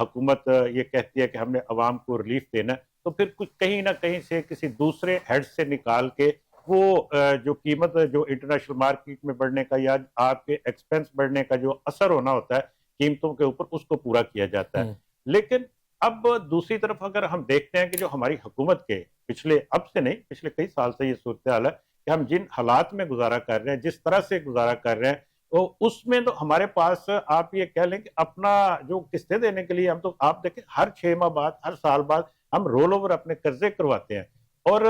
حکومت یہ کہتی ہے کہ ہم نے عوام کو ریلیف دینا ہے، تو پھر کچھ کہیں نہ کہیں سے کسی دوسرے ہیڈ سے نکال کے وہ جو قیمت جو انٹرنیشنل مارکیٹ میں بڑھنے کا یا آپ کے ایکسپینس بڑھنے کا جو اثر ہونا ہوتا ہے قیمتوں کے اوپر، اس کو پورا کیا جاتا ہے۔ لیکن اب دوسری طرف اگر ہم دیکھتے ہیں کہ جو ہماری حکومت کے پچھلے اب سے نہیں پچھلے کئی سال سے یہ صورتحال ہے کہ ہم جن حالات میں گزارا کر رہے ہیں، جس طرح سے گزارا کر رہے ہیں، تو اس میں تو ہمارے پاس آپ یہ کہہ لیں کہ اپنا جو قسطیں دینے کے لیے ہم تو آپ دیکھیں ہر 6 ماہ بعد ہر سال بعد ہم رول اوور اپنے قرضے کرواتے ہیں اور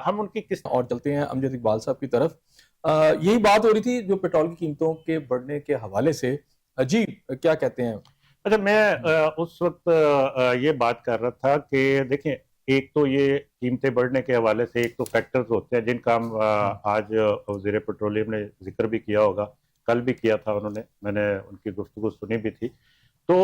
ہم ان کی قسط اور چلتے ہیں امجد اقبال صاحب کی طرف۔ یہی بات ہو رہی تھی جو پیٹرول کی قیمتوں کے بڑھنے کے حوالے سے، جی کیا کہتے ہیں؟ اچھا، میں اس وقت یہ بات کر رہا تھا کہ دیکھیں ایک تو یہ قیمتیں بڑھنے کے حوالے سے ایک تو فیکٹرز ہوتے ہیں جن کا ہم آج وزیر پیٹرولیم نے ذکر بھی کیا ہوگا، کل بھی کیا تھا انہوں نے، میں نے ان کی گفتگو سنی بھی تھی۔ تو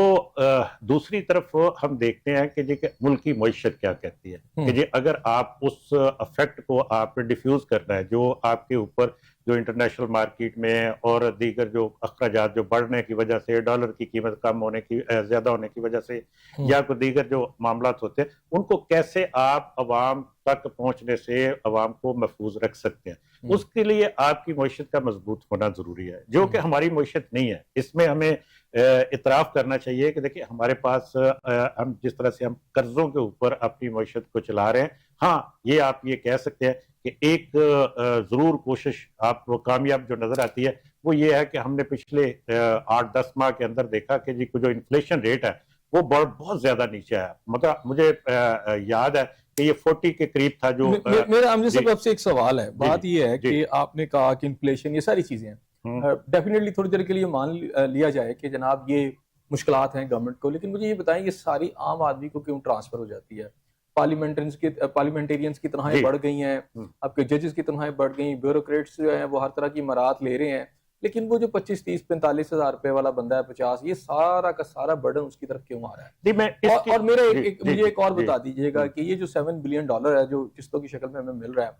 دوسری طرف ہم دیکھتے ہیں کہ جی کہ ملکی معیشت کیا کہتی ہے کہ جی اگر آپ اس افیکٹ کو آپ نے ڈیفیوز کرنا ہے جو آپ کے اوپر جو انٹرنیشنل مارکیٹ میں اور دیگر جو اخراجات جو بڑھنے کی وجہ سے، ڈالر کی قیمت کم ہونے کی زیادہ ہونے کی وجہ سے یا کوئی دیگر جو معاملات ہوتے ہیں، ان کو کیسے آپ عوام تک پہنچنے سے عوام کو محفوظ رکھ سکتے ہیں، اس کے لیے آپ کی معیشت کا مضبوط ہونا ضروری ہے، جو کہ ہماری معیشت نہیں ہے۔ اس میں ہمیں اعتراف کرنا چاہیے کہ دیکھیں ہمارے پاس ہم جس طرح سے ہم قرضوں کے اوپر اپنی معیشت کو چلا رہے ہیں، ہاں یہ آپ یہ کہہ سکتے ہیں کہ ایک ضرور کوشش آپ کو کامیاب جو نظر آتی ہے وہ یہ ہے کہ ہم نے پچھلے 8-10 ماہ کے اندر دیکھا کہ جی جو انفلیشن ریٹ ہے وہ بہت زیادہ نیچے آیا، مطلب مجھے یاد ہے کہ یہ 40 کے قریب تھا جو میرا امجد صاحب آپ سے ایک سوال ہے، بات یہ ہے کہ آپ نے کہا کہ انفلیشن یہ ساری چیزیں ہیں، ڈیفینیٹلی تھوڑی دیر کے لیے مان لیا جائے کہ جناب یہ مشکلات ہیں گورنمنٹ کو، لیکن مجھے یہ بتائیں یہ ساری عام آدمی کو کیوں ٹرانسفر ہو جاتی ہے؟ پارلیمنٹیرینز کی تنخواہیں بڑھ گئی ہیں، آپ کے ججز کی تنخواہیں بڑھ گئی، بیوروکریٹس جو ہیں وہ ہر طرح کی امارات لے رہے ہیں، لیکن وہ جو 25, 30, 45 ہزار روپے والا بندہ ہے 50، یہ سارا کا سارا برڈن اس کی طرف کیوں آ رہا ہے؟ اور میرا مجھے ایک اور بتا دیجئے گا کہ یہ جو $7 بلین ہے جو قسطوں کی شکل میں ہمیں مل رہا ہے،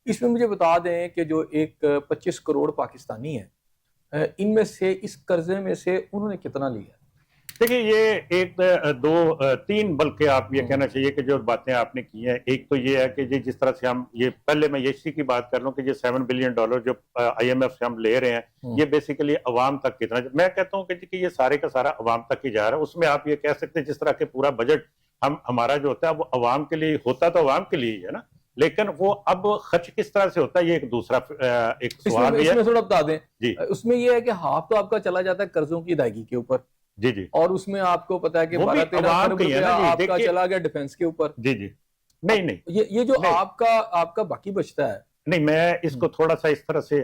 اس میں مجھے بتا دیں کہ جو ایک 25 کروڑ پاکستانی ہیں، ان میں سے اس قرضے میں سے انہوں نے کتنا لیا؟ دیکھیں یہ ایک دو تین بلکہ آپ یہ کہنا چاہیے کہ جو باتیں آپ نے کی ہیں، ایک تو یہ ہے کہ جس طرح سے ہم یہ پہلے میں اسی کی بات کر لوں کہ یہ $7 بلین جو IMF سے ہم لے رہے ہیں یہ بیسیکلی عوام تک کتنا، میں کہتا ہوں کہ یہ سارے کا سارا عوام تک ہی جا رہا ہے۔ اس میں آپ یہ کہہ سکتے ہیں جس طرح کہ پورا بجٹ ہمارا جو ہوتا ہے وہ عوام کے لیے ہوتا تو عوام کے لیے ہی ہے نا، لیکن وہ اب خرچ کس طرح سے ہوتا ہے یہ ایک دوسرا ایک سوال بھی ہے۔ اس میں تھوڑا بتا دیں، اس میں یہ ہے کہ ہاف تو آپ کا چلا جاتا ہے قرضوں کی ادائیگی کے اوپر، جی جی، اور اس میں آپ کو پتا ہے کہ 12-13 ارب روپیہ آپ کا چلا گیا ڈیفنس کے اوپر۔ جی جی، نہیں یہ جو آپ کا باقی بچتا ہے، نہیں میں اس کو تھوڑا سا اس طرح سے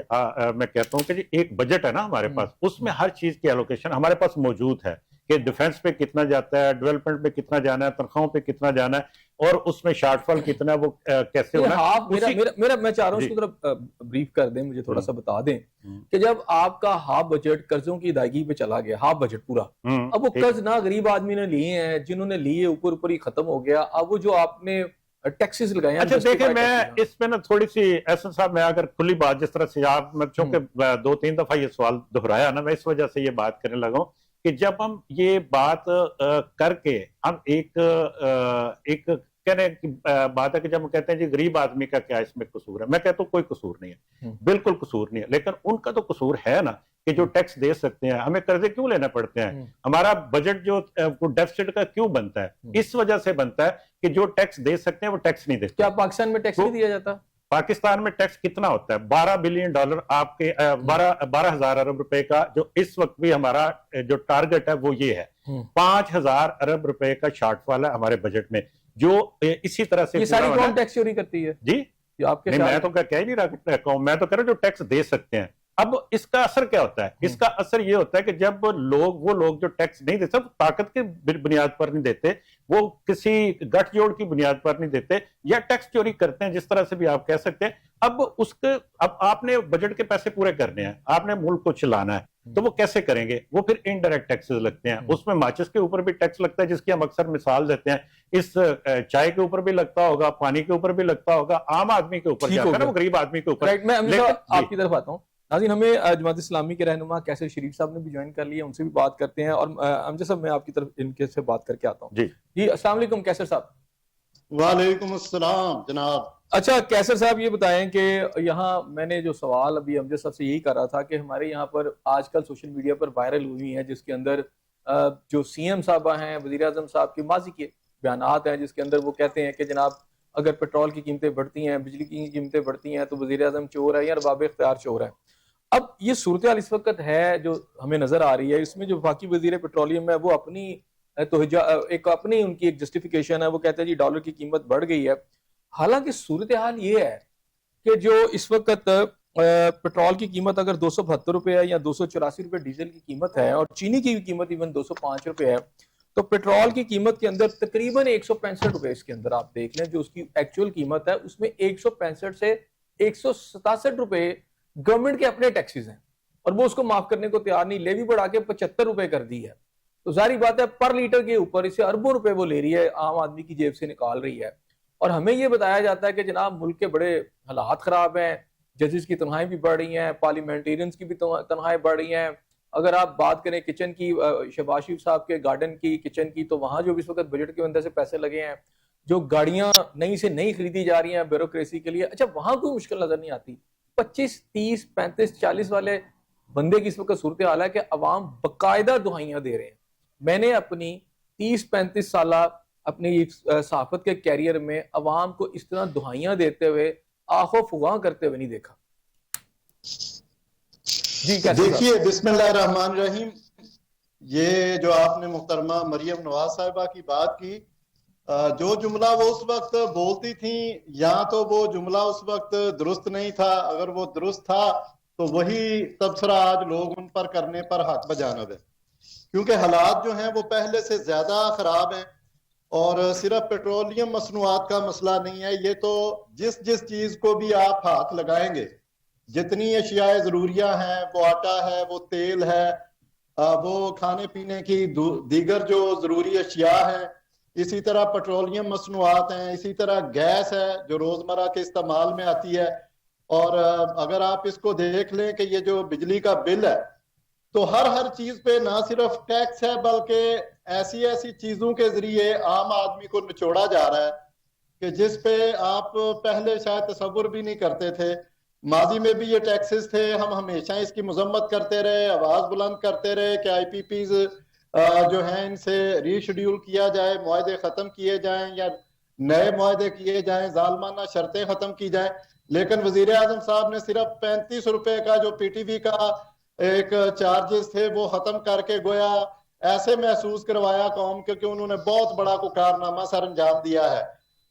میں کہتا ہوں کہ جی ایک بجٹ ہے نا ہمارے پاس، اس میں ہر چیز کی ایلوکیشن ہمارے پاس موجود ہے کہ ڈیفنس پہ کتنا جاتا ہے، ڈیولپمنٹ پہ کتنا جانا ہے، تنخواہوں پہ کتنا جانا ہے، اور اس میں شارٹ فال کتنا ہے، وہ کیسے ہونا ہے۔ میں چاہ رہا ہوں اس کو ذرا بریف کر دیں، مجھے تھوڑا سا بتا دیں کہ جب آپ کا ہاف بجٹ قرضوں کی ادائیگی پہ چلا گیا، ہاف بجٹ پورا، اب وہ قرض نہ غریب آدمی نے لیے ہیں، جنہوں نے لیے اوپر ہی ختم ہو گیا، اب وہ جو آپ نے ٹیکسز لگائے ہیں۔ اچھا دیکھیں میں اس میں نا تھوڑی سی احسن صاحب میں اگر کھلی بات جس طرح سے آپ میں چونکہ 2-3 دفعہ یہ سوال دہرایا نا، میں اس وجہ سے یہ بات کرنے لگا ہوں کہ جب ہم یہ بات کر کے ہم ایک کہنے کی بات ہے کہ جب ہم کہتے ہیں جی غریب آدمی کا کیا اس میں قصور ہے، میں کہتا ہوں کوئی قصور نہیں ہے، بالکل قصور نہیں ہے، لیکن ان کا تو قصور ہے نا کہ جو ٹیکس دے سکتے ہیں، ہمیں قرضے کیوں لینا پڑتے ہیں، ہمارا بجٹ جو ڈیفیسٹ کا کیوں بنتا ہے، اس وجہ سے بنتا ہے کہ جو ٹیکس دے سکتے ہیں وہ ٹیکس نہیں دیتے۔ کیا پاکستان میں ٹیکس نہیں دیا جاتا؟ پاکستان میں ٹیکس کتنا ہوتا ہے؟ $12 بلین آپ کے 12,000 ارب روپے کا جو اس وقت بھی ہمارا جو ٹارگٹ ہے وہ یہ ہے، 5,000 ارب روپے کا شارٹ فال ہے ہمارے بجٹ میں، جو اسی طرح سے یہ ساری کون ٹیکس چوری کرتی ہے؟ جی میں تو کہہ نہیں رہا ہوں، میں تو کہہ رہا ہوں جو ٹیکس دے سکتے ہیں۔ اب اس کا اثر کیا ہوتا ہے؟ اس کا اثر یہ ہوتا ہے کہ جب وہ لوگ جو ٹیکس نہیں دیتے، طاقت کی بنیاد پر نہیں دیتے، وہ کسی گٹھ جوڑ کی بنیاد پر نہیں دیتے، یا ٹیکس چوری کرتے ہیں جس طرح سے بھی آپ کہہ سکتے ہیں، اب آپ نے بجٹ کے پیسے پورے کرنے ہیں، آپ نے ملک کو چلانا ہے، تو وہ کیسے کریں گے؟ وہ پھر انڈائریکٹ ٹیکسز لگتے ہیں، اس میں ماچس کے اوپر بھی ٹیکس لگتا ہے جس کی ہم اکثر مثال دیتے ہیں، اس چائے کے اوپر بھی لگتا ہوگا، پانی کے اوپر بھی لگتا ہوگا، عام آدمی کے اوپر جاتا ہے نا، وہ غریب آدمی کے اوپر۔ میں آپ کی طرف آتا ہوں، ناظرین ہمیں جماعت اسلامی کے رہنما کیسر شریف صاحب نے بھی جوائن کر لیا، ان سے بھی بات کرتے ہیں، اور امجد صاحب میں آپ کی طرف ان کے سے بات کر کے آتا ہوں. جی السلام علیکم کیسر صاحب. وعلیکم السلام جناب. اچھا کیسر صاحب یہ بتائیں کہ یہاں میں نے جو سوال ابھی امجد صاحب سے یہی کر رہا تھا کہ ہمارے یہاں پر آج کل سوشل میڈیا پر وائرل ہوئی ہیں جس کے اندر جو سی ایم صاحبہ ہیں، وزیر اعظم صاحب کے ماضی کے بیانات ہیں، جس کے اندر وہ کہتے ہیں کہ جناب اگر پیٹرول کی قیمتیں بڑھتی ہیں، بجلی کی قیمتیں بڑھتی ہیں تو وزیر اعظم چور ہے یا ارباب اختیار چور ہے. اب یہ صورتحال اس وقت ہے جو ہمیں نظر آ رہی ہے، اس میں جو وفاقی وزیر پیٹرولیم ہے وہ اپنی ایک اپنی ان کی ایک جسٹیفیکیشن ہے، وہ کہتے ہیں جی ڈالر کی قیمت بڑھ گئی ہے. حالانکہ صورتحال یہ ہے کہ جو اس وقت پیٹرول کی قیمت اگر 272 روپے ہے یا 284 روپے ڈیزل کی قیمت ہے، اور چینی کی بھی قیمت ایون 205 روپے ہے، تو پیٹرول کی قیمت کے اندر تقریباً 165 روپے اس کے اندر آپ دیکھ لیں جو اس کی ایکچول قیمت ہے، اس میں 165 سے 167 روپے گورنمنٹ کے اپنے ٹیکسز ہیں، اور وہ اس کو معاف کرنے کو تیار نہیں، لیوی بڑھا کے 75 روپے کر دی ہے. تو ظاہری بات ہے پر لیٹر کے اوپر اسے اربوں روپے وہ لے رہی ہے، عام آدمی کی جیب سے نکال رہی ہے. اور ہمیں یہ بتایا جاتا ہے کہ جناب ملک کے بڑے حالات خراب ہیں، ججز کی تنخواہیں بھی بڑھ رہی ہیں، پارلیمنٹیرینز کی بھی تنخواہیں بڑھ رہی ہیں. اگر آپ بات کریں کچن کی، شہباز شریف صاحب کے گارڈن کی کچن کی، تو وہاں جو اس وقت بجٹ کے اندر سے پیسے لگے ہیں، جو گاڑیاں نئی سے نئی خریدی جا رہی ہیں بیوروکریسی کے لیے، اچھا وہاں کوئی مشکل نظر نہیں آتی. 25 30 35 40 والے بندے کی اس وقت صورتحال ہے کہ عوام باقاعدہ دہائیاں دے رہے ہیں. میں نے اپنی 30 35 سالہ اپنی صحافت کے کیریئر میں عوام کو اس طرح دہائیاں دیتے ہوئے آخ و فغاں کرتے ہوئے نہیں دیکھا. جی دیکھیے بسم اللہ الرحمن الرحیم، یہ جو آپ نے محترمہ مریم نواز صاحبہ کی بات کی، جو جملہ وہ اس وقت بولتی تھیں یا تو وہ جملہ اس وقت درست نہیں تھا، اگر وہ درست تھا تو وہی تبصرہ آج لوگ ان پر کرنے پر حق بجانب ہے، کیونکہ حالات جو ہیں وہ پہلے سے زیادہ خراب ہیں. اور صرف پیٹرولیم مصنوعات کا مسئلہ نہیں ہے، یہ تو جس چیز کو بھی آپ ہاتھ لگائیں گے، جتنی اشیاء ضروریہ ہیں، وہ آٹا ہے، وہ تیل ہے، وہ کھانے پینے کی دیگر جو ضروری اشیاء ہیں، اسی طرح پیٹرولیم مصنوعات ہیں، اسی طرح گیس ہے جو روزمرہ کے استعمال میں آتی ہے. اور اگر آپ اس کو دیکھ لیں کہ یہ جو بجلی کا بل ہے تو ہر چیز پہ نہ صرف ٹیکس ہے بلکہ ایسی چیزوں کے ذریعے عام آدمی کو نچوڑا جا رہا ہے کہ جس پہ آپ پہلے شاید تصور بھی نہیں کرتے تھے. ماضی میں بھی یہ ٹیکسز تھے، ہم ہمیشہ اس کی مذمت کرتے رہے، آواز بلند کرتے رہے کہ آئی پی پیز جو ہیں ان سے ری شیڈیول کیا جائے، معاہدے ختم کیے جائیں یا نئے معاہدے کیے جائیں، ظالمانہ شرطیں ختم کی جائیں. لیکن وزیر اعظم صاحب نے صرف 35 روپے کا جو پی ٹی وی کا ایک چارجز تھے وہ ختم کر کے گویا ایسے محسوس کروایا قوم کے کہ انہوں نے بہت بڑا کو کارنامہ سر انجام دیا ہے.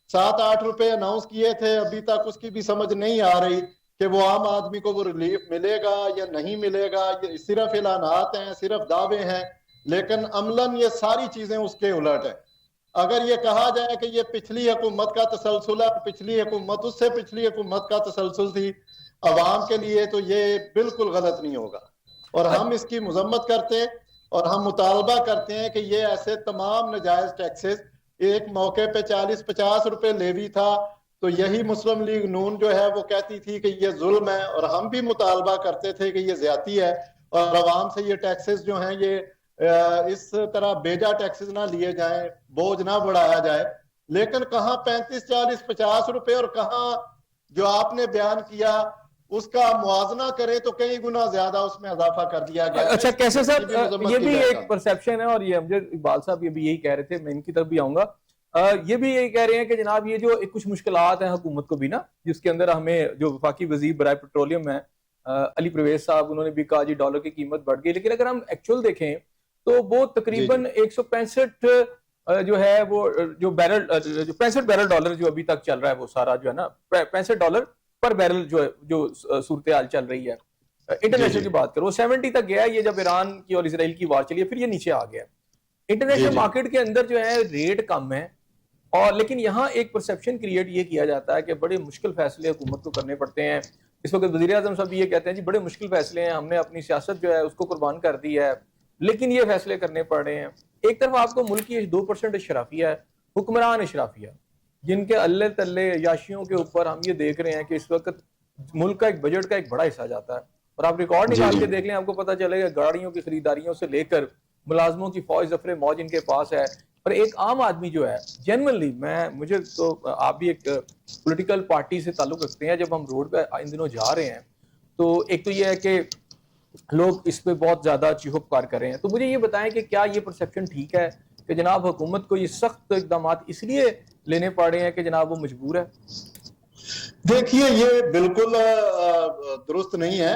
7-8 روپے اناؤنس کیے تھے، ابھی تک اس کی بھی سمجھ نہیں آ رہی کہ وہ عام آدمی کو وہ ریلیف ملے گا یا نہیں ملے گا. یہ صرف اعلانات ہیں، صرف دعوے ہیں، لیکن عملاً یہ ساری چیزیں اس کے الٹ ہیں. اگر یہ کہا جائے کہ یہ پچھلی حکومت کا تسلسل ہے، پچھلی حکومت اس سے پچھلی حکومت کا تسلسل تھی عوام کے لیے، تو یہ بالکل غلط نہیں ہوگا. اور ہم اس کی مذمت کرتے اور ہم مطالبہ کرتے ہیں کہ یہ ایسے تمام نجائز ٹیکسز، ایک موقع پہ 40-50 روپے لیوی تھا تو یہی مسلم لیگ نون جو ہے وہ کہتی تھی کہ یہ ظلم ہے، اور ہم بھی مطالبہ کرتے تھے کہ یہ زیادتی ہے اور عوام سے یہ ٹیکسز جو ہیں یہ اس طرح بیجا ٹیکسز نہ لیے جائیں، بوجھ نہ بڑھایا جائے. لیکن کہاں 35-40-50 روپے اور کہاں جو آپ نے بیان کیا اس کا موازنہ کرے تو کئی گنا زیادہ اس میں اضافہ کر دیا گیا. اچھا کیسے صاحب یہ بھی ایک پرسیپشن ہے، اور یہ امجد اقبال صاحب یہ بھی یہی کہہ رہے تھے، میں ان کی طرف بھی آؤں گا. یہ بھی یہی کہہ رہے ہیں کہ جناب یہ جو کچھ مشکلات ہیں حکومت کو بھی نا، جس کے اندر ہمیں جو وفاقی وزیر برائے پیٹرولیم ہے علی پرویز صاحب، انہوں نے بھی کہا جی ڈالر کی قیمت بڑھ گئی، لیکن اگر ہم ایکچوئل دیکھیں تو وہ تقریباً 165 جو ہے وہ جو بیرل جو 65 بیرل ڈالر جو ابھی تک چل رہا ہے وہ سارا جو ہے نا 65 ڈالر پر بیرل جو صورتحال چل رہی ہے انٹرنیشنل کی بات کرو، 70 تک گیا. یہ جب ایران کی اور اسرائیل کی وار چلی ہے پھر یہ نیچے آ گیا. انٹرنیشنل مارکیٹ کے اندر جو ہے ریٹ کم ہے، اور لیکن یہاں ایک پرسیپشن کریٹ یہ کیا جاتا ہے کہ بڑے مشکل فیصلے حکومت کو کرنے پڑتے ہیں. اس وقت وزیر اعظم صاحب یہ کہتے ہیں جی بڑے مشکل فیصلے ہیں، ہم نے اپنی سیاست جو ہے اس کو قربان کر دی ہے، لیکن یہ فیصلے کرنے پڑ رہے ہیں. ایک طرف آپ کو ملک کی 2% اشرافیہ ہے، حکمران اشرافیہ، جن کے اللہ تلے یاشیوں کے اوپر ہم یہ دیکھ رہے ہیں کہ اس وقت ملک کا ایک بجٹ کا ایک بڑا حصہ جاتا ہے. اور آپ ریکارڈ نکال کے دیکھ لیں, آپ کو پتہ چلے گا گاڑیوں کی خریداریوں سے لے کر ملازموں کی فوج ظفر موج ان کے پاس ہے. پر ایک عام آدمی جو ہے جنرلی, مجھے تو آپ بھی ایک پولیٹیکل پارٹی سے تعلق رکھتے ہیں, جب ہم روڈ پہ ان دنوں جا رہے ہیں تو ایک تو یہ ہے کہ لوگ اس پہ بہت زیادہ چیخو پکار کر رہے ہیں. تو مجھے یہ بتائیں کہ کیا یہ پرسیپشن ٹھیک ہے کہ جناب حکومت کو یہ سخت اقدامات اس لیے لینے پڑ رہے ہیں کہ جناب وہ مجبور ہے؟ دیکھیے یہ بالکل درست نہیں ہے.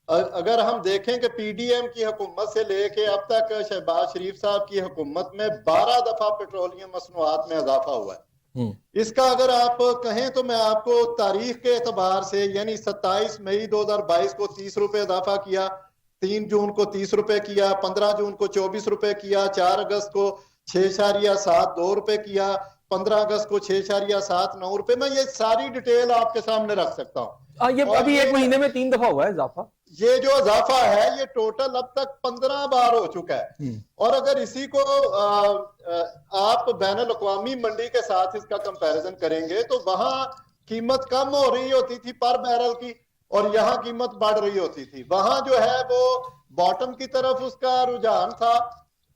اگر ہم دیکھیں کہ پی ڈی ایم کی حکومت سے لے کے اب تک شہباز شریف صاحب کی حکومت میں 12 دفعہ پیٹرولیم مصنوعات میں اضافہ ہوا ہے. اس کا اگر آپ کہیں تو میں آپ کو تاریخ کے اعتبار سے, یعنی 27 مئی 2022 کو 30 روپے اضافہ کیا, 3 جون کو 30 روپے کیا, 15 جون کو 24 روپے کیا, 4 اگست کو 6.72 روپے کیا, 15 اگست کو 6.79 روپے. میں یہ ساری ڈیٹیل آپ کے سامنے رکھ سکتا ہوں. یہ ابھی ایک مہینے میں 3 دفعہ ہوا ہے اضافہ. یہ جو اضافہ ہے یہ ٹوٹل اب تک 15 بار ہو چکا ہے. اور اگر اسی کو آپ بین الاقوامی منڈی کے ساتھ اس کا کمپیریزن کریں گے تو وہاں قیمت کم ہو رہی ہوتی تھی پر بیرل کی, اور یہاں قیمت بڑھ رہی ہوتی تھی. وہاں جو ہے وہ باٹم کی طرف اس کا رجحان تھا,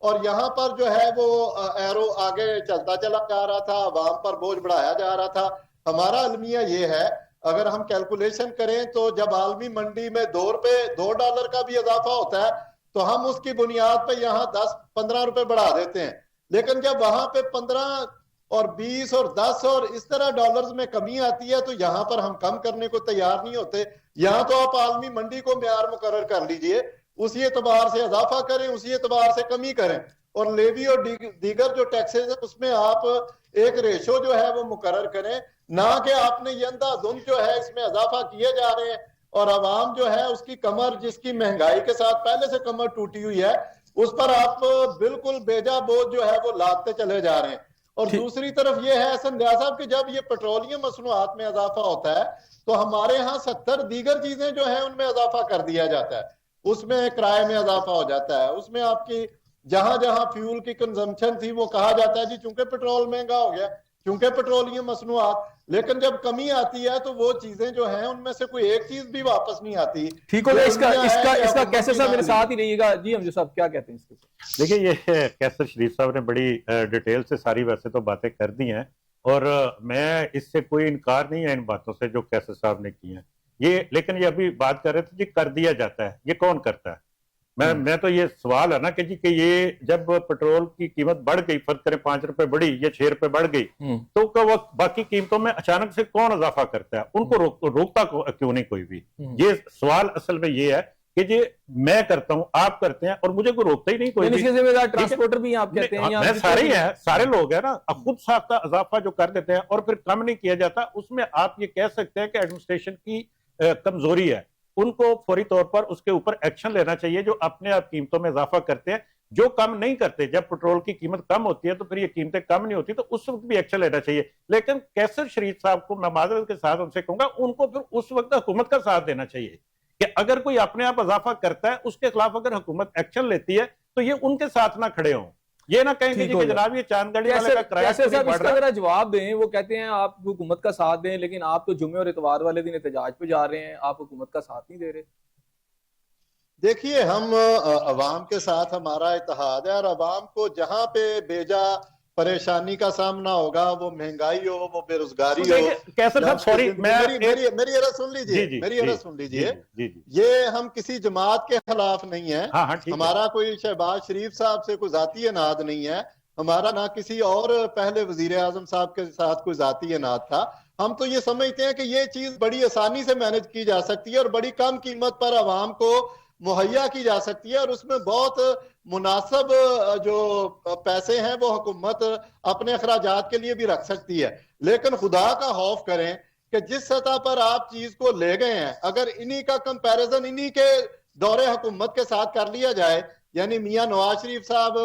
اور یہاں پر جو ہے وہ ایرو آگے چلتا چلا جا رہا تھا, عوام پر بوجھ بڑھایا جا رہا تھا. ہمارا المیہ یہ ہے, اگر ہم کیلکولیشن کریں تو جب عالمی منڈی میں $2 کا بھی اضافہ ہوتا ہے تو ہم اس کی بنیاد پہ یہاں 10-15 روپے بڑھا دیتے ہیں. لیکن جب وہاں پہ 15 اور 20 اور 10 اور اس طرح ڈالرز میں کمی آتی ہے تو یہاں پر ہم کم کرنے کو تیار نہیں ہوتے. یہاں تو آپ عالمی منڈی کو معیار مقرر کر لیجئے, اسی اعتبار سے اضافہ کریں, اسی اعتبار سے کمی کریں, اور لیوی اور دیگر جو ٹیکسز ہیں اس میں آپ ایک ریشو جو ہے وہ مقرر کریں, نہ کہ آپ نے یہ اندھادھند جو ہے اس میں اضافہ کیے جا رہے ہیں, اور عوام جو ہے اس کی کمر, جس کی مہنگائی کے ساتھ پہلے سے کمر ٹوٹی ہوئی ہے, اس پر آپ بالکل بیجا بوجھ جو ہے وہ لاتے چلے جا رہے ہیں. اور دوسری طرف یہ ہے احسن ریاض صاحب کہ جب یہ پیٹرولیم مصنوعات میں اضافہ ہوتا ہے تو ہمارے ہاں 70 دیگر چیزیں جو ہیں ان میں اضافہ کر دیا جاتا ہے. اس میں کرائے میں اضافہ ہو جاتا ہے, اس میں آپ کی جہاں جہاں فیول کی کنزمپشن تھی وہ کہا جاتا ہے جی چونکہ پیٹرول مہنگا ہو گیا, چونکہ پیٹرولیم مصنوعات. لیکن جب کمی آتی ہے تو وہ چیزیں جو ہیں ان میں سے کوئی ایک چیز بھی واپس نہیں آتی. ٹھیک ہو گیا. اس کا کیسے صاحب میرے ساتھ ہی رہیے گا. جی ہم جو صاحب کیا کہتے ہیں اس کے؟ دیکھیں یہ کیسر شریف صاحب نے بڑی ڈیٹیل سے ساری ویسے تو باتیں کر دی ہیں, اور میں اس سے کوئی انکار نہیں ہے ان باتوں سے جو کیسر صاحب نے کی ہیں. یہ لیکن یہ ابھی بات کر رہے تھے جی کر دیا جاتا ہے, یہ کون کرتا ہے؟ میں تو یہ سوال ہے نا کہ جی کہ یہ جب پیٹرول کی قیمت بڑھ گئی, فرض کریں 5 روپے بڑھی یا 6 روپے بڑھ گئی, تو وہ باقی قیمتوں میں اچانک سے کون اضافہ کرتا ہے؟ ان کو روکتا کیوں نہیں کوئی بھی؟ یہ سوال اصل میں یہ ہے کہ جی میں کرتا ہوں, آپ کرتے ہیں, اور مجھے کوئی روکتا ہی نہیں کوئی بھی. ٹرانسپورٹر بھی آپ کہتے ہیں, میں سارے ہی ہیں, سارے لوگ ہیں نا, خود ساختہ اضافہ جو کر دیتے ہیں اور پھر کم نہیں کیا جاتا. اس میں آپ یہ کہہ سکتے ہیں کہ ایڈمنسٹریشن کی کمزوری ہے. ان کو فوری طور پر اس کے اوپر ایکشن لینا چاہیے جو اپنے آپ قیمتوں میں اضافہ کرتے ہیں, جو کم نہیں کرتے. جب پیٹرول کی قیمت کم ہوتی ہے تو پھر یہ قیمتیں کم نہیں ہوتی, تو اس وقت بھی ایکشن لینا چاہیے. لیکن کیسر شریف صاحب کو میں معذرت کے ساتھ ان سے کہوں گا, ان کو پھر اس وقت حکومت کا ساتھ دینا چاہیے کہ اگر کوئی اپنے آپ اضافہ کرتا ہے اس کے خلاف اگر حکومت ایکشن لیتی ہے تو یہ ان کے ساتھ نہ کھڑے ہوں. یہ نہ کہیں کہ جناب یہ چاند گڑی والے کا کرایہ کیسے صاحب اس کا ذرا جواب دیں. وہ کہتے ہیں آپ حکومت کا ساتھ دیں, لیکن آپ تو جمعے اور اتوار والے دن احتجاج پہ جا رہے ہیں, آپ حکومت کا ساتھ نہیں دے رہے. دیکھیے ہم عوام کے ساتھ ہمارا اتحاد ہے, اور عوام کو جہاں پہ بیجا پریشانی کا سامنا ہوگا, وہ مہنگائی ہو, وہ بے روزگاری ہو. کیسر صاحب سوری, میری عرض سن لیجئے, میری عرض سن لیجئے. یہ ہم کسی جماعت کے خلاف نہیں ہیں, ہمارا کوئی شہباز شریف صاحب سے کوئی ذاتی اناد نہیں ہے, ہمارا نہ کسی اور پہلے وزیر اعظم صاحب کے ساتھ کوئی ذاتی اناد تھا. ہم تو یہ سمجھتے ہیں کہ یہ چیز بڑی آسانی سے مینج کی جا سکتی ہے اور بڑی کم قیمت پر عوام کو مہیا کی جا سکتی ہے, اور اس میں بہت مناسب جو پیسے ہیں وہ حکومت اپنے اخراجات کے لیے بھی رکھ سکتی ہے. لیکن خدا کا خوف کریں کہ جس سطح پر آپ چیز کو لے گئے ہیں, اگر انہی کا کمپیریزن انہی کے دور حکومت کے ساتھ کر لیا جائے, یعنی میاں نواز شریف صاحب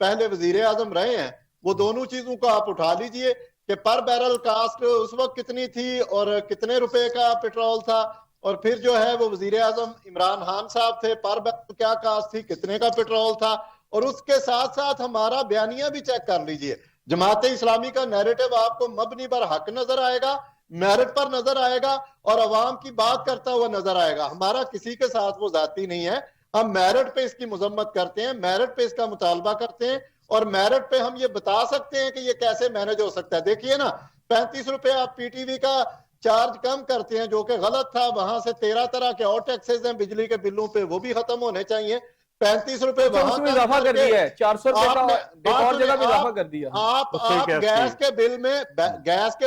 پہلے وزیر اعظم رہے ہیں, وہ دونوں چیزوں کو آپ اٹھا لیجئے کہ پر بیرل کاسٹ اس وقت کتنی تھی اور کتنے روپے کا پیٹرول تھا, اور پھر جو ہے وہ وزیر اعظم عمران خان صاحب تھے, پر بیرل کیا کاسٹ تھی, کتنے کا پیٹرول تھا, اور اس کے ساتھ ساتھ ہمارا بیانیہ بھی چیک کر لیجئے. جماعت اسلامی کا نیریٹو آپ کو مبنی بر حق نظر آئے گا میرٹ پر نظر آئے گا اور عوام کی بات کرتا ہوا نظر آئے گا. ہمارا کسی کے ساتھ وہ ذاتی نہیں ہے, ہم میرٹ پہ اس کی مذمت کرتے ہیں, میرٹ پہ اس کا مطالبہ کرتے ہیں, اور میرٹ پہ ہم یہ بتا سکتے ہیں کہ یہ کیسے مینج ہو سکتا ہے. دیکھیے نا, 35 روپے آپ پی ٹی وی کا چارج کم کرتے ہیں جو کہ غلط تھا, وہاں سے 13 طرح کے اور ٹیکسز ہیں بجلی کے بلوں پہ, وہ بھی ختم ہونے چاہیے. 35 روپے وہاں میں اضافہ کر دیا ہے, 400 روپے کا ایک اور جگہ پہ اضافہ کر دیا. آپ گیس کے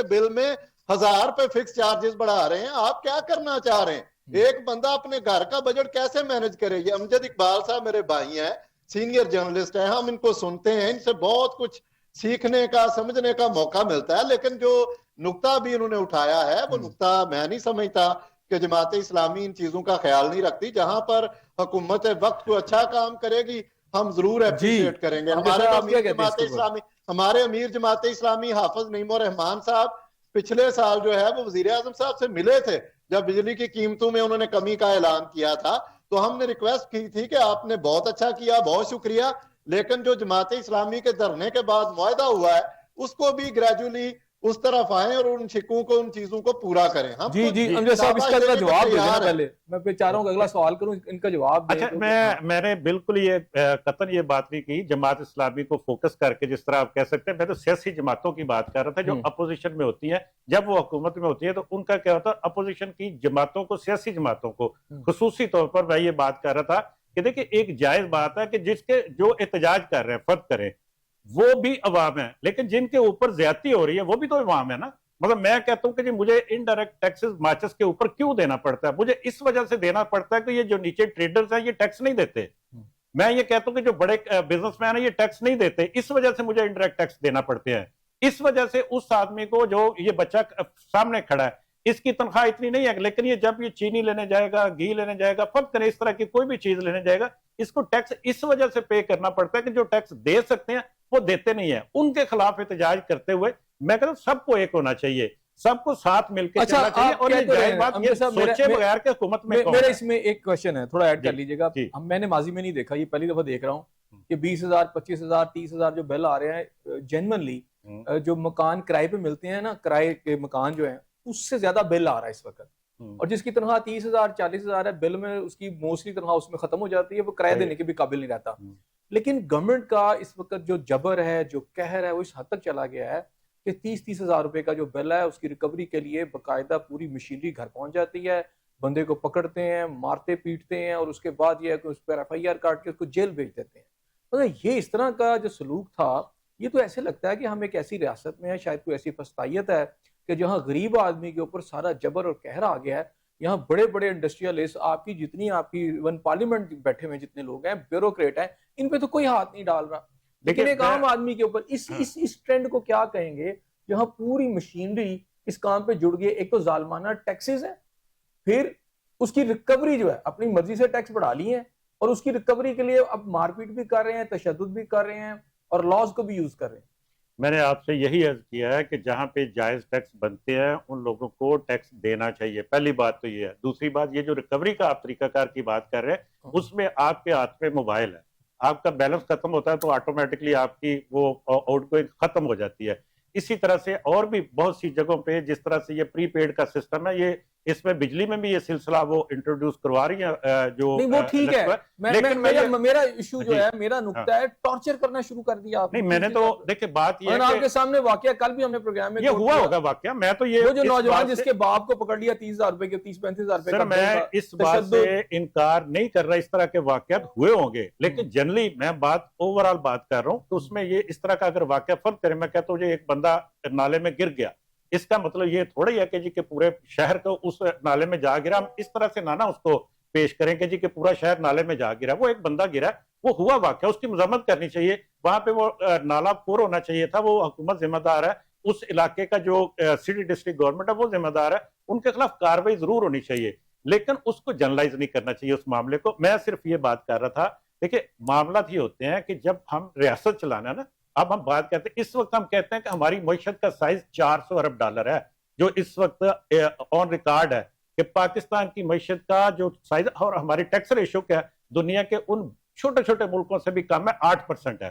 بل میں 1000 روپے فکس چارجز بڑھا رہے ہیں. آپ کیا کرنا چاہ رہے ہیں؟ ایک بندہ اپنے گھر کا بجٹ کیسے مینج کرے؟ یہ امجد اقبال صاحب میرے بھائی ہیں, سینئر جرنلسٹ ہیں, ہم ان کو سنتے ہیں, ان سے بہت کچھ سیکھنے کا سمجھنے کا موقع ملتا ہے, لیکن جو نقطہ بھی انہوں نے اٹھایا ہے وہ نقطہ میں نہیں سمجھتا کہ جماعت اسلامی ان چیزوں کا خیال نہیں رکھتی. جہاں پر حکومت وقت کو اچھا کام کرے گی ہم ضرور اپریشیٹ کریں گے. ہمارے امیر جماعت اسلامی حافظ نعیم الرحمان صاحب پچھلے سال جو ہے وہ وزیر اعظم صاحب سے ملے تھے جب بجلی کی قیمتوں میں انہوں نے کمی کا اعلان کیا تھا, تو ہم نے ریکویسٹ کی تھی کہ آپ نے بہت اچھا کیا, بہت شکریہ, لیکن جو جماعت اسلامی کے دھرنے کے بعد معاہدہ ہوا ہے اس کو بھی گریجولی اس طرف آئیں اور ان شکوں کو, ان چیزوں کو پورا کریں. ہم جی امجد صاحب اس کا جواب دے دینا پہلے, میں پھر چاہ رہا ہوں کہ اگلا سوال کروں, ان کا جواب دیں. اچھا, میں نے بالکل یہ قطعاً یہ بات نہیں کی جماعت اسلامی کو فوکس کر کے, جس طرح آپ کہہ سکتے ہیں. میں تو سیاسی جماعتوں کی بات کر رہا تھا جو اپوزیشن میں ہوتی ہیں. جب وہ حکومت میں ہوتی ہے تو ان کا کیا ہوتا ہے, اپوزیشن کی جماعتوں کو, سیاسی جماعتوں کو خصوصی طور پر میں یہ بات کر رہا تھا کہ دیکھیں ایک جائز بات ہے کہ جس کے جو احتجاج کر رہے ہیں, فرض کریں وہ بھی عوام ہیں, لیکن جن کے اوپر زیادتی ہو رہی ہے وہ بھی تو عوام ہے نا. مطلب میں کہتا ہوں کہ جی مجھے انڈائریکٹ ٹیکسز ماچس کے اوپر کیوں دینا پڑتا ہے؟ مجھے اس وجہ سے دینا پڑتا ہے کہ یہ جو نیچے ٹریڈرز ہیں یہ ٹیکس نہیں دیتے. میں یہ کہتا ہوں کہ جو بڑے بزنس مین ہیں یہ ٹیکس نہیں دیتے, اس وجہ سے مجھے انڈائریکٹ ٹیکس دینا پڑتے ہیں. اس وجہ سے اس آدمی کو جو یہ بچہ سامنے کھڑا ہے اس کی تنخواہ اتنی نہیں ہے, لیکن یہ جب یہ چینی لینے جائے گا, گھی لینے جائے گا, فرض کریں اس طرح کی کوئی بھی چیز لینے جائے گا, اس کو ٹیکس اس وجہ سے پے کرنا پڑتا ہے کہ جو ٹیکس دے سکتے ہیں وہ دیتے نہیں ہیں. ان کے خلاف احتجاج کرتے ہوئے میں کہتا ہوں سب کو ایک ہونا چاہیے, سب کو ساتھ مل کے چلنا چاہیے. اور یہ جائز بات یہ سوچے بغیر کہ حکومت میں میرا اس میں ایک کوشچن ہے, تھوڑا ایڈ کر لیجئے گا. میں نے ماضی میں نہیں دیکھا, یہ پہلی دفعہ دیکھ رہا ہوں کہ 20,000 25,000 30,000 جو بل آ رہے ہیں جنرلی جو مکان کرائے پہ ملتے ہیں نا, کرائے کے مکان جو ہیں اس سے زیادہ بل آ رہا ہے اس وقت. اور جس کی تنخواہ 30,000 40,000 ہے, بل میں اس کی موسٹلی تنخواہ اس میں ختم ہو جاتی ہے, وہ کرایہ دینے کے بھی قابل نہیں رہتا. لیکن گورنمنٹ کا اس وقت جو جبر ہے, جو قہر ہے, وہ اس حد تک چلا گیا ہے کہ 30,000 روپے کا جو بل ہے اس کی ریکوری کے لیے باقاعدہ پوری مشینری گھر پہنچ جاتی ہے, بندے کو پکڑتے ہیں, مارتے پیٹتے ہیں, اور اس کے بعد یہ ہے کہ اس پر FIR کاٹ کے اس کو جیل بھیج دیتے ہیں. مطلب یہ اس طرح کا جو سلوک تھا, یہ تو ایسے لگتا ہے کہ ہم ایک ایسی ریاست میں ہیں, شاید کوئی ایسی فسطائیت ہے کہ جہاں غریب آدمی کے اوپر سارا جبر اور قہر آ گیا ہے. یہاں بڑے بڑے انڈسٹریلسٹ, آپ کی جتنی آپ کی ایون پارلیمنٹ بیٹھے ہوئے جتنے لوگ ہیں, بیوروکریٹ ہیں, ان پہ تو کوئی ہاتھ نہیں ڈال رہا. لیکن ایک عام آدمی کے اوپر اس ٹرینڈ کو کیا کہیں گے جہاں پوری مشینری اس کام پہ جڑ گئی. ایک تو ظالمانہ ٹیکسز ہیں, پھر اس کی ریکوری جو ہے اپنی مرضی سے ٹیکس بڑھا لی ہیں, اور اس کی ریکوری کے لیے اب مار پیٹ بھی کر رہے ہیں, تشدد بھی کر رہے ہیں, اور لاز کو بھی یوز کر رہے ہیں. میں نے آپ سے یہی عرض کیا ہے کہ جہاں پہ جائز ٹیکس بنتے ہیں ان لوگوں کو ٹیکس دینا چاہیے. پہلی بات تو یہ ہے. دوسری بات, یہ جو ریکوری کا آپ طریقہ کار کی بات کر رہے ہیں اس میں آپ کے ہاتھ پہ موبائل ہے, آپ کا بیلنس ختم ہوتا ہے تو آٹومیٹکلی آپ کی وہ آؤٹ گوئنگ ختم ہو جاتی ہے. اسی طرح سے اور بھی بہت سی جگہوں پہ جس طرح سے یہ پری پیڈ کا سسٹم ہے, یہ اس میں بجلی میں بھی یہ سلسلہ وہ انٹروڈیوس کروا رہی ہیں جو نہیں وہ ٹھیک ہے, میرا ایشو جو ہے, میرا نقطہ ہے ٹارچر کرنا شروع کر دیا آپ نے. نہیں میں نے تو دیکھیں بات یہ ہے آپ کے سامنے واقعہ کل بھی ہم نے پروگرام میں یہ ہوا ہوگا واقعہ. میں تو یہ وہ جو نوجوان جس کے باپ کو پکڑ لیا 30,000 روپے کے 30-35,000 روپے کا, میں اس بات سے انکار نہیں کر رہا, اس طرح کے واقعات ہوئے ہوں گے, لیکن جنرلی میں بات اوور آل بات کر رہا ہوں کہ اس میں یہ اس طرح کا اگر واقعہ فرض کریں, میں کہتا ہوں ایک بندہ نالے میں گر گیا, اس کا مطلب یہ تھوڑا ہی ہے کہ جی کہ پورے شہر کو اس نالے میں جا گرا. ہم اس طرح سے نہ اس کو پیش کریں کہ جی کہ پورا شہر نالے میں جا گرا. وہ ایک بندہ گرا, وہ ہوا واقعہ, اس کی مذمت کرنی چاہیے. وہاں پہ وہ نالا پور ہونا چاہیے تھا, وہ حکومت ذمہ دار ہے, اس علاقے کا جو سٹی ڈسٹرکٹ گورنمنٹ ہے وہ ذمہ دار ہے, ان کے خلاف کاروائی ضرور ہونی چاہیے, لیکن اس کو جنرلائز نہیں کرنا چاہیے اس معاملے کو. میں صرف یہ بات کر رہا تھا, دیکھیں معاملات یہ ہوتے ہیں کہ جب ہم ریاست چلانا ہے نا, اب ہم بات کرتے ہیں, اس وقت ہم کہتے ہیں کہ ہماری معیشت کا سائز $400 ارب ہے, جو اس وقت آن ریکارڈ ہے کہ پاکستان کی معیشت کا جو سائز, اور ہماری ٹیکس ریشو کیا ہے دنیا کے ان چھوٹے چھوٹے ملکوں سے بھی کم ہے, 8% ہے.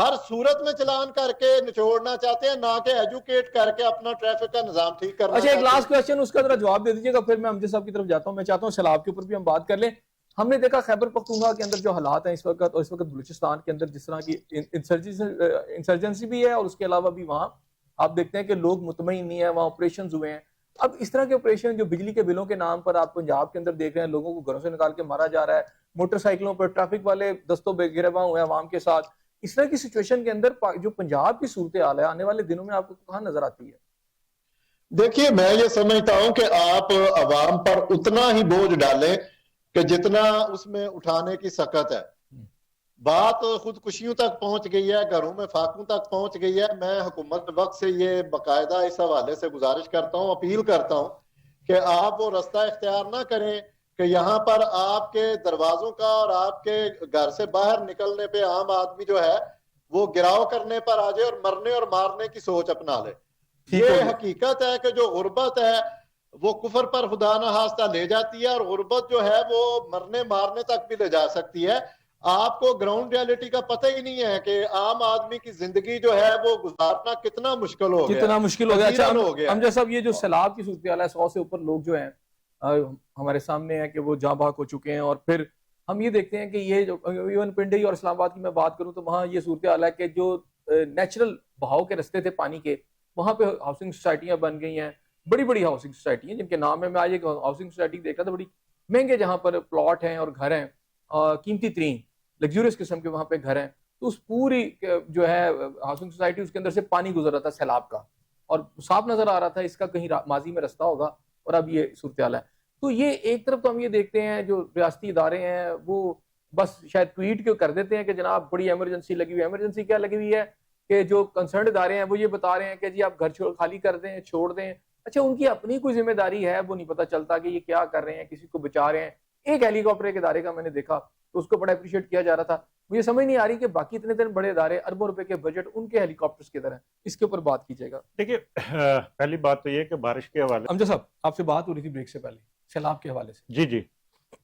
ہر صورت میں چلان کر کے نچوڑنا چاہتے ہیں، نہ کہ ایجوکیٹ کر کے اپنا ٹریفک کا نظام ٹھیک کرنا اچھا ایک چاہتے ہیں۔ لاسٹ کوسچن، اس کا ذرا جواب دے دیجیے گا، پھر میں امجد صاحب کی طرف جاتا ہوں. میں چاہتا ہوں سیلاب کے اوپر بھی ہم بات کر لیں. ہم نے دیکھا خیبر پختونخوا کے اندر جو حالات ہیں اس وقت، اور اس وقت بلوچستان کے اندر جس طرح کی انسرجنسی بھی ہے، اور اس کے علاوہ بھی وہاں آپ دیکھتے ہیں کہ لوگ مطمئن نہیں ہیں، وہاں آپریشنز ہوئے ہیں. اب اس طرح کے آپریشن جو بجلی کے بلوں کے نام پر آپ پنجاب کے اندر دیکھ رہے ہیں، لوگوں کو گھروں سے نکال کے مارا جا رہا ہے، موٹر سائیکلوں پر ٹریفک والے دستوں بے گرباں ہوئے ہیں عوام کے ساتھ. اس طرح کی سچویشن کے اندر جو پنجاب کی صورتحال ہے آنے والے دنوں میں آپ کو کہاں نظر آتی ہے؟ دیکھیے میں یہ سمجھتا ہوں کہ آپ عوام پر اتنا ہی بوجھ ڈالیں کہ جتنا اس میں اٹھانے کی سکت ہے. بات خودکشیوں تک پہنچ گئی ہے، گھروں میں فاقوں تک پہنچ گئی ہے. میں حکومت وقت سے یہ باقاعدہ اس حوالے سے گزارش کرتا ہوں، اپیل کرتا ہوں کہ آپ وہ رستہ اختیار نہ کریں کہ یہاں پر آپ کے دروازوں کا اور آپ کے گھر سے باہر نکلنے پہ عام آدمی جو ہے وہ گراؤ کرنے پر آ جائے اور مرنے اور مارنے کی سوچ اپنا لے. یہ حقیقت ہے کہ جو غربت ہے وہ کفر پر خدا نخواستہ لے جاتی ہے، اور غربت جو ہے وہ مرنے مارنے تک بھی لے جا سکتی ہے. آپ کو گراؤنڈ ریالٹی کا پتہ ہی نہیں ہے کہ عام آدمی کی زندگی جو ہے وہ گزارنا کتنا مشکل ہو گیا، کتنا مشکل ہو گیا. اچھا ہو گیا. امجد صاحب یہ جو سیلاب کی صورتحال ہے، 100 سے اوپر لوگ جو ہیں ہمارے سامنے ہیں کہ وہ جاں بحق ہو چکے ہیں، اور پھر ہم یہ دیکھتے ہیں کہ یہ جو ایون پنڈی اور اسلام آباد کی میں بات کروں تو وہاں یہ صورتحال ہے کہ جو نیچرل بہاؤ کے رستے تھے پانی کے، وہاں پہ ہاؤسنگ سوسائٹیاں بن گئی ہیں، بڑی بڑی ہاؤسنگ سوسائٹی ہیں جن کے نام ہے. میں آج ایک ہاؤسنگ سوسائٹی دیکھ رہا تھا، بڑی مہنگے جہاں پر پلاٹ ہیں اور گھر ہیں، قیمتی ترین لگزریس قسم کے وہاں پہ گھر ہیں. تو اس پوری جو ہے ہاؤسنگ سوسائٹی، اس کے اندر سے پانی گزر رہا تھا سیلاب کا، اور صاف نظر آ رہا تھا اس کا کہیں ماضی میں رستہ ہوگا، اور اب یہ صورتحال ہے. تو یہ ایک طرف تو ہم یہ دیکھتے ہیں جو ریاستی ادارے ہیں وہ بس شاید ٹویٹ کیوں کر دیتے ہیں کہ جناب بڑی ایمرجنسی لگی ہوئی ہے. ایمرجنسی کیا لگی ہوئی ہے کہ جو کنسرنڈ ادارے ہیں وہ یہ بتا رہے ہیں کہ جی آپ گھر خالی کر دیں، چھوڑ دیں. اچھا ان کی اپنی کوئی ذمہ داری ہے، وہ نہیں پتہ چلتا کہ یہ کیا کر رہے ہیں، کسی کو بچا رہے ہیں. ایک ہیلی کاپٹر ایک ادارے کا میں نے دیکھا تو اس کو بڑا اپریشیٹ کیا جا رہا تھا. مجھے سمجھ نہیں آ رہی کہ باقی اتنے بڑے ادارے، اربوں روپے کے بجٹ، ان کے ہیلی کاپٹرز کدھر ہیں؟ اس کے اوپر بات کیجیے گا. دیکھیے پہلی بات تو یہ کہ بارش کے حوالے امجد صاحب آپ سے بات ہو رہی تھی بریک سے پہلے سیلاب کے حوالے سے. جی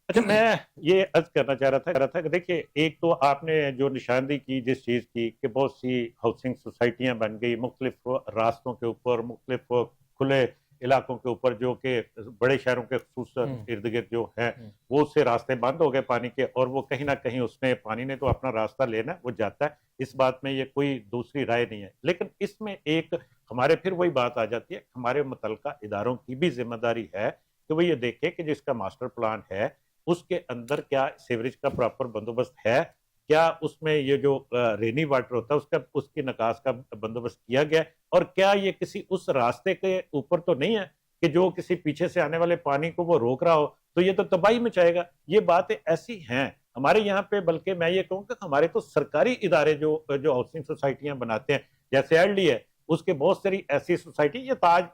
اچھا میں یہ عرض کرنا چاہ رہا تھا کہ دیکھیے ایک تو آپ نے جو نشاندہی کی جس چیز کی کہ بہت سی ہاؤسنگ سوسائٹیاں بن گئی مختلف راستوں کے اوپر، مختلف کھلے علاقوں کے اوپر، جو کہ بڑے شہروں کے خصوصاً ارد گرد جو ہیں وہ اس سے راستے بند ہو گئے پانی کے، اور وہ کہیں نہ کہیں اس میں پانی نے تو اپنا راستہ لینا وہ جاتا ہے. اس بات میں یہ کوئی دوسری رائے نہیں ہے. لیکن اس میں ایک ہمارے پھر وہی بات آ جاتی ہے، ہمارے متعلقہ اداروں کی بھی ذمہ داری ہے کہ وہ یہ دیکھیں کہ جس کا ماسٹر پلان ہے اس کے اندر کیا سیوریج کا پراپر بندوبست ہے، کیا اس میں یہ جو رینی واٹر ہوتا ہے اس کی نکاس کا بندوبست کیا گیا، اور کیا یہ کسی اس راستے کے اوپر تو نہیں ہے کہ جو کسی پیچھے سے آنے والے پانی کو وہ روک رہا ہو تو یہ تو تباہی مچائے گا. یہ باتیں ایسی ہیں ہمارے یہاں پہ، بلکہ میں یہ کہوں کہ ہمارے تو سرکاری ادارے جو ہاؤسنگ سوسائٹیاں بناتے ہیں، جیسے ایل ڈی ہے، اس کے بہت ساری ایسی سوسائٹی، یہ تاج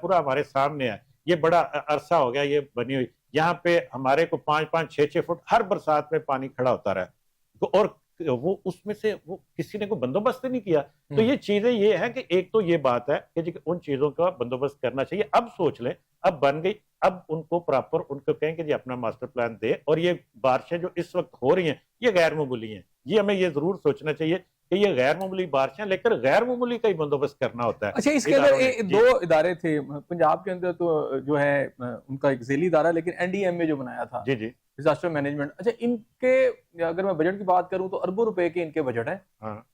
پورا ہمارے سامنے ہے، یہ بڑا عرصہ ہو گیا یہ بنی ہوئی. یہاں پہ ہمارے کو 5-5 6 فٹ ہر برسات میں پانی کھڑا ہوتا رہا، اور وہ اس میں سے وہ کسی نے کوئی بندوبست نہیں کیا. تو یہ چیزیں یہ ہیں کہ ایک تو یہ بات ہے کہ ان چیزوں کا بندوبست کرنا چاہیے. اب سوچ لیں، اب بن گئی، اب ان کو پراپر ان کو کہیں کہ جی اپنا ماسٹر پلان دے. اور یہ بارشیں جو اس وقت ہو رہی ہیں یہ غیر معمولی ہیں، یہ ہمیں یہ ضرور سوچنا چاہیے کہ یہ غیر معمولی بارشیں، لیکن غیر معمولی کا ہی بندوبست کرنا ہوتا ہے. اچھا اس کے اندر دو ادارے تھے پنجاب کے اندر، تو جو ہے ان کا ایک ذیلی ادارہ، لیکن این ڈی ایم اے جو بنایا تھا، جی ڈیزاسٹر مینجمنٹ. اچھا ان کے اگر میں بجٹ کی بات کروں تو اربوں روپے کے ان کے بجٹ ہے،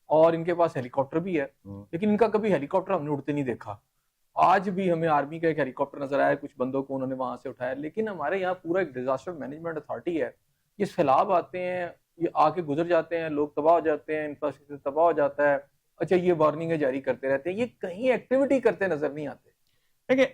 اور ان کے پاس ہیلی کاپٹر بھی ہے، لیکن ان کا کبھی ہیلی کاپٹر ہم نے اڑتے نہیں دیکھا. آج بھی ہمیں آرمی کا ایک ہیلی کاپٹر نظر آیا، کچھ بندوں کو انہوں نے وہاں سے اٹھایا. لیکن ہمارے یہاں پورا ایک ڈیزاسٹر مینجمنٹ اتھارٹی ہے. یہ سیلاب آتے ہیں، یہ آ کے گزر جاتے ہیں، لوگ تباہ ہو جاتے ہیں، انفراسٹرکچر تباہ ہو جاتا ہے. اچھا یہ وارننگیں جاری کرتے رہتے ہیں، یہ کہیں ایکٹیویٹی کرتے نظر نہیں آتے. دیکھیں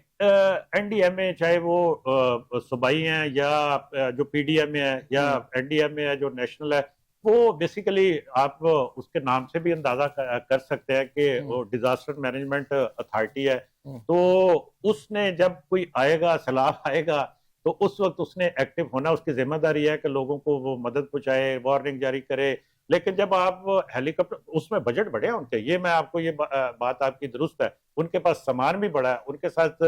این ڈی ایم اے چاہے وہ صوبائی ہیں یا جو پی ڈی ایم اے ہے یا این ڈی ایم اے ہے جو نیشنل ہے، وہ بیسیکلی آپ اس کے نام سے بھی اندازہ کر سکتے ہیں کہ وہ ڈیزاسٹر مینجمنٹ اتھارٹی ہے. تو اس نے جب کوئی آئے گا، سیلاب آئے گا، تو اس وقت اس نے ایکٹیو ہونا، اس کی ذمہ داری ہے کہ لوگوں کو وہ مدد پہنچائے، وارننگ جاری کرے، لیکن جب آپ ہیلی کاپٹر، اس میں بجٹ بڑے ہیں ان کے، یہ میں آپ کو یہ بات آپ کی درست ہے، ان کے پاس سامان بھی بڑا ہے، ان کے ساتھ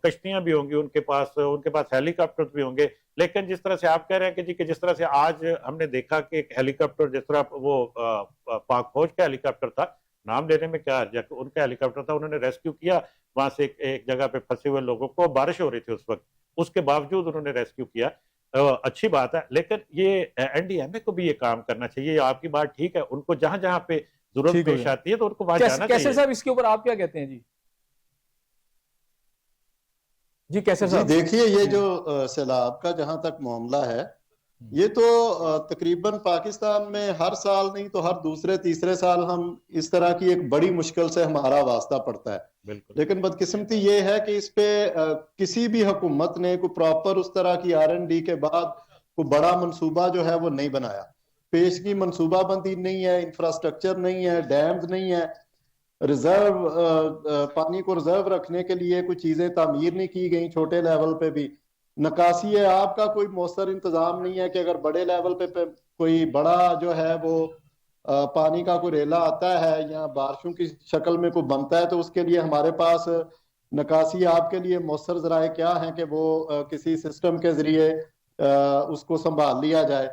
کشتیاں بھی ہوں گی، ان کے پاس ہیلی کاپٹر بھی ہوں گے. لیکن جس طرح سے آپ کہہ رہے ہیں کہ جی کہ جس طرح سے آج ہم نے دیکھا کہ ایک ہیلی کاپٹر، جس طرح وہ پاک فوج کا ہیلی کاپٹر تھا، نام لینے میں کیا حرج ہے، ان کا ہیلی کاپٹر تھا، انہوں نے ریسکیو کیا وہاں سے ایک جگہ پہ پھنسے ہوئے لوگوں کو، بارش ہو رہی تھی اس وقت، اس کے باوجود انہوں نے ریسکیو کیا. اچھی بات ہے، لیکن یہ این ڈی ایم اے کو بھی یہ کام کرنا چاہیے. آپ کی بات ٹھیک ہے، ان کو جہاں جہاں پہ ضرورت ٹھیک ہو پیش گیا. آتی ہے تو ان کو وہاں جانا کیسر چاہیے. صاحب اس کے اوپر آپ کیا کہتے ہیں جی؟ جی کیسر جی صاحب. دیکھیے، یہ جو سیلاب کا جہاں تک معاملہ ہے، یہ تو تقریباً پاکستان میں ہر سال نہیں تو ہر دوسرے تیسرے سال ہم اس طرح کی ایک بڑی مشکل سے ہمارا واسطہ پڑتا ہے. بالکل. لیکن بدقسمتی یہ ہے کہ اس پہ کسی بھی حکومت نے کوئی پراپر اس طرح کی R&D کے بعد کوئی بڑا منصوبہ جو ہے وہ نہیں بنایا. پیشگی منصوبہ بندی نہیں ہے، انفراسٹرکچر نہیں ہے، ڈیمز نہیں ہے، پانی کو ریزرو رکھنے کے لیے کوئی چیزیں تعمیر نہیں کی گئی چھوٹے لیول پہ بھی. نکاسی آب کا کوئی مؤثر انتظام نہیں ہے کہ اگر بڑے لیول پہ کوئی بڑا جو ہے وہ پانی کا کوئی ریلا آتا ہے یا بارشوں کی شکل میں کوئی بنتا ہے تو اس کے لیے ہمارے پاس نکاسی آب کے لیے مؤثر ذرائع کیا ہیں کہ وہ کسی سسٹم کے ذریعے اس کو سنبھال لیا جائے.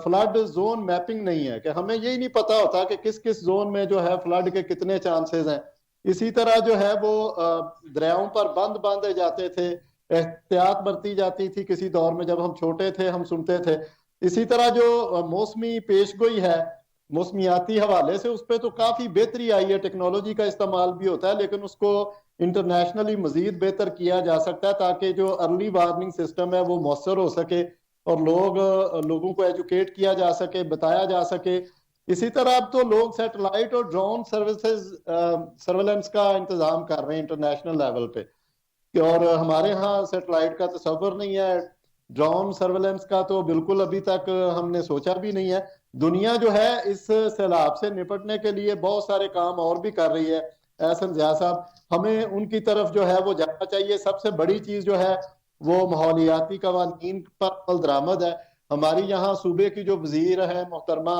فلڈ زون میپنگ نہیں ہے کہ ہمیں یہی نہیں پتا ہوتا کہ کس کس زون میں جو ہے فلڈ کے کتنے چانسز ہیں. اسی طرح جو ہے وہ دریاؤں پر بند باندھے جاتے تھے، احتیاط برتی جاتی تھی کسی دور میں جب ہم چھوٹے تھے ہم سنتے تھے. اسی طرح جو موسمی پیش گوئی ہے موسمیاتی حوالے سے، اس پہ تو کافی بہتری آئی ہے، ٹیکنالوجی کا استعمال بھی ہوتا ہے، لیکن اس کو انٹرنیشنلی مزید بہتر کیا جا سکتا ہے تاکہ جو ارلی وارننگ سسٹم ہے وہ مؤثر ہو سکے اور لوگوں کو ایجوکیٹ کیا جا سکے، بتایا جا سکے. اسی طرح اب تو لوگ سیٹلائٹ اور ڈرون سرویلنس کا انتظام کر رہے ہیں انٹرنیشنل لیول پہ، اور ہمارے ہاں سیٹلائٹ کا تصور نہیں ہے، ڈرون سرویلنس کا تو بالکل ابھی تک ہم نے سوچا بھی نہیں ہے. دنیا جو ہے اس سیلاب سے نپٹنے کے لیے بہت سارے کام اور بھی کر رہی ہے. احسن ضیاء صاحب، ہمیں ان کی طرف جو ہے وہ جانا چاہیے. سب سے بڑی چیز جو ہے وہ ماحولیاتی قوانین پر عمل درآمد ہے. ہماری یہاں صوبے کی جو وزیر ہے محترمہ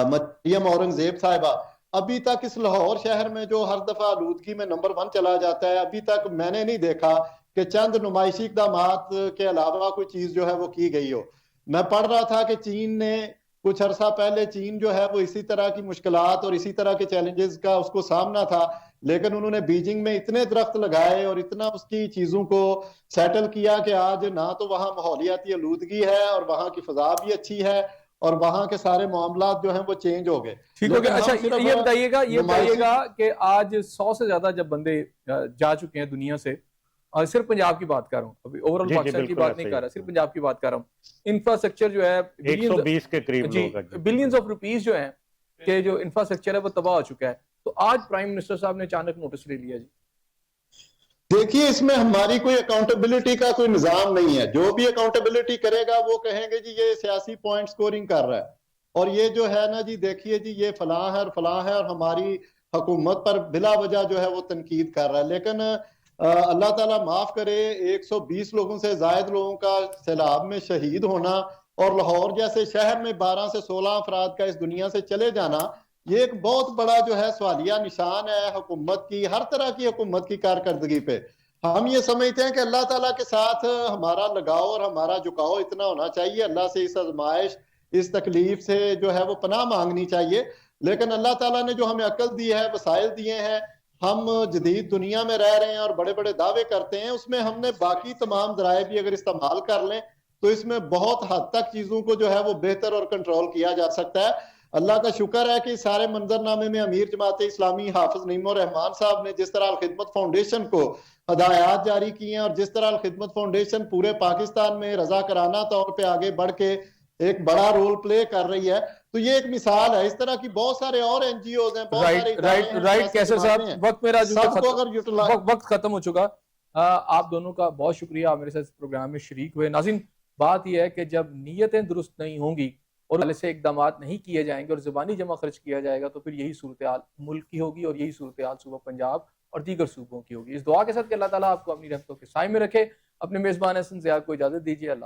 مریم اورنگزیب صاحبہ، ابھی تک اس لاہور شہر میں جو ہر دفعہ آلودگی میں نمبر 1 چلا جاتا ہے، ابھی تک میں نے نہیں دیکھا کہ چند نمائشی اقدامات کے علاوہ کوئی چیز جو ہے وہ کی گئی ہو. میں پڑھ رہا تھا کہ چین نے کچھ عرصہ پہلے چین جو ہے وہ اسی طرح کی مشکلات اور اسی طرح کے چیلنجز کا اس کو سامنا تھا، لیکن انہوں نے بیجنگ میں اتنے درخت لگائے اور اتنا اس کی چیزوں کو سیٹل کیا کہ آج نہ تو وہاں ماحولیاتی آلودگی ہے اور وہاں کی فضا بھی اچھی ہے اور وہاں کے سارے معاملات جو ہیں وہ چینج ہو گئے. ٹھیک ہو گیا. اچھا یہ بتائیے گا کہ آج 100 سے زیادہ جب بندے جا چکے ہیں دنیا سے، اور صرف پنجاب کی بات کر رہا ہوں، ابھی اوورال پاکستان کی بات نہیں کر رہا، صرف پنجاب کی بات کر رہا ہوں. انفراسٹرکچر جو ہے 120 کے قریب لوگ ہیں، بلینز آف روپیز جو ہیں کہ جو انفراسٹرکچر ہے وہ تباہ ہو چکا ہے. تو آج پرائم منسٹر صاحب نے اچانک نوٹس لے لیا جی. دیکھیے، اس میں ہماری کوئی اکاؤنٹیبلٹی کا کوئی نظام نہیں ہے. جو بھی اکاؤنٹیبلٹی کرے گا وہ کہیں گے جی یہ سیاسی پوائنٹ سکورنگ کر رہا ہے، اور یہ جو ہے نا جی دیکھیے جی یہ فلاں ہے اور فلاں ہے، اور ہماری حکومت پر بلا وجہ جو ہے وہ تنقید کر رہا ہے. لیکن اللہ تعالیٰ معاف کرے، 120 لوگوں سے زائد لوگوں کا سیلاب میں شہید ہونا اور لاہور جیسے شہر میں 12 سے 16 افراد کا اس دنیا سے چلے جانا، یہ ایک بہت بڑا جو ہے سوالیہ نشان ہے حکومت کی، ہر طرح کی حکومت کی کارکردگی پہ. ہم یہ سمجھتے ہیں کہ اللہ تعالیٰ کے ساتھ ہمارا لگاؤ اور ہمارا جھکاؤ اتنا ہونا چاہیے، اللہ سے اس آزمائش اس تکلیف سے جو ہے وہ پناہ مانگنی چاہیے. لیکن اللہ تعالیٰ نے جو ہمیں عقل دی ہے، وسائل دیے ہیں، ہم جدید دنیا میں رہ رہے ہیں اور بڑے بڑے دعوے کرتے ہیں، اس میں ہم نے باقی تمام ذرائع بھی اگر استعمال کر لیں تو اس میں بہت حد تک چیزوں کو جو ہے وہ بہتر اور کنٹرول کیا جا سکتا ہے. اللہ کا شکر ہے کہ سارے منظر نامے میں امیر جماعت اسلامی حافظ نعیم الرحمان صاحب نے جس طرح الخدمت فاؤنڈیشن کو ہدایات جاری کی ہیں، اور جس طرح الخدمت فاؤنڈیشن پورے پاکستان میں رضاکارانہ طور پہ آگے بڑھ کے ایک بڑا رول پلے کر رہی ہے، تو یہ ایک مثال ہے. اس طرح کی بہت سارے اور این جی اوز ہیں، بہت سارے رائٹ کیسر صاحب، وقت میرا وقت ختم ہو چکا. آپ دونوں کا بہت شکریہ، آپ میرے ساتھ اس پروگرام میں شریک ہوئے. ناظرین، بات یہ ہے کہ جب نیتیں درست نہیں ہوں گی اور ایسے اقدامات نہیں کیے جائیں گے اور زبانی جمع خرچ کیا جائے گا تو پھر یہی صورتحال ملک کی ہوگی اور یہی صورتحال صوبہ پنجاب اور دیگر صوبوں کی ہوگی. اس دعا کے ساتھ کہ اللہ تعالیٰ آپ کو اپنی رحمتوں کے سائے میں رکھے. اپنے میزبان احسن ضیاء کو اجازت دیجیے. اللہ